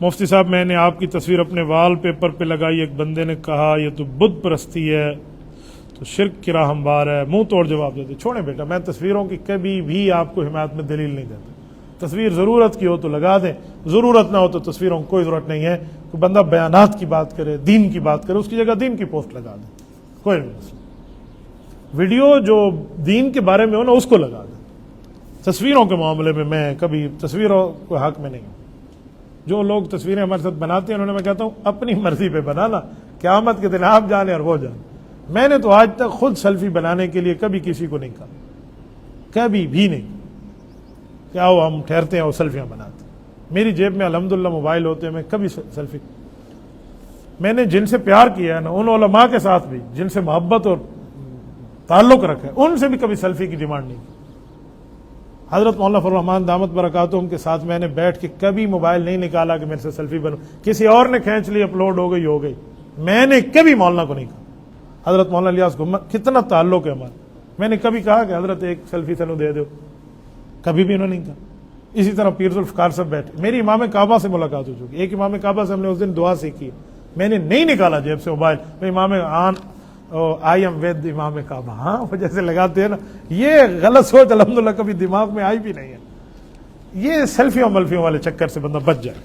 مفتی صاحب میں نے آپ کی تصویر اپنے وال پیپر پہ لگائی، ایک بندے نے کہا یہ تو بت پرستی ہے، تو شرک کی راہ ہموار ہے، منہ توڑ جواب دیتے۔ چھوڑیں بیٹا، میں تصویروں کی کبھی بھی آپ کو حمایت میں دلیل نہیں دیتا۔ تصویر ضرورت کی ہو تو لگا دیں، ضرورت نہ ہو تو تصویروں کی کوئی ضرورت نہیں ہے۔ کوئی بندہ بیانات کی بات کرے، دین کی بات کرے، اس کی جگہ دین کی پوسٹ لگا دیں، کوئی نہیں مسئلہ۔ ویڈیو جو دین کے بارے میں ہو نا اس کو لگا دیں۔ تصویروں کے معاملے میں میں کبھی تصویروں کو حق میں نہیں ہوں۔ جو لوگ تصویریں ہمارے ساتھ بناتے ہیں انہوں نے، میں کہتا ہوں اپنی مرضی پہ بنانا، قیامت کے دن آپ جانے اور وہ جانے۔ میں نے تو آج تک خود سیلفی بنانے کے لیے کبھی کسی کو نہیں کہا، کبھی بھی نہیں کہ آؤ ہم ٹھہرتے ہیں اور سیلفیاں بناتے ہیں۔ میری جیب میں الحمدللہ موبائل ہوتے ہیں، میں کبھی سیلفی، میں نے جن سے پیار کیا ہے نا، ان علماء کے ساتھ بھی جن سے محبت اور تعلق رکھا ہے، ان سے بھی کبھی سیلفی کی ڈیمانڈ نہیں کی۔ حضرت مولانا فضل الرحمان دامت برکاتہم کے ساتھ میں نے بیٹھ کے کبھی موبائل نہیں نکالا کہ میرے سے سیلفی بنو، کسی اور نے کھینچ لی، اپلوڈ ہو گئی، میں نے کبھی مولانا کو نہیں کہا۔ حضرت مولانا الیاس کو کتنا تعلق ہے ہمارا، میں نے کبھی کہا کہ حضرت ایک سیلفی سنو دے دو، کبھی بھی انہوں نے نہیں کہا۔ اسی طرح پیر ذوالفقار صاحب بیٹھے، میری امام کعبہ سے ملاقات ہو چکی، ایک امام کعبہ سے ہم نے اس دن دعا سیکھی، میں نے نہیں نکالا جیب سے موبائل، امام آئی ایم ود امام کعبہ، ہاں وہ جیسے لگاتے ہیں نا، یہ غلط سوچ الحمدللہ کبھی دماغ میں آئی بھی نہیں ہے۔ یہ سیلفیوں ملفیوں والے چکر سے بندہ بچ جائے۔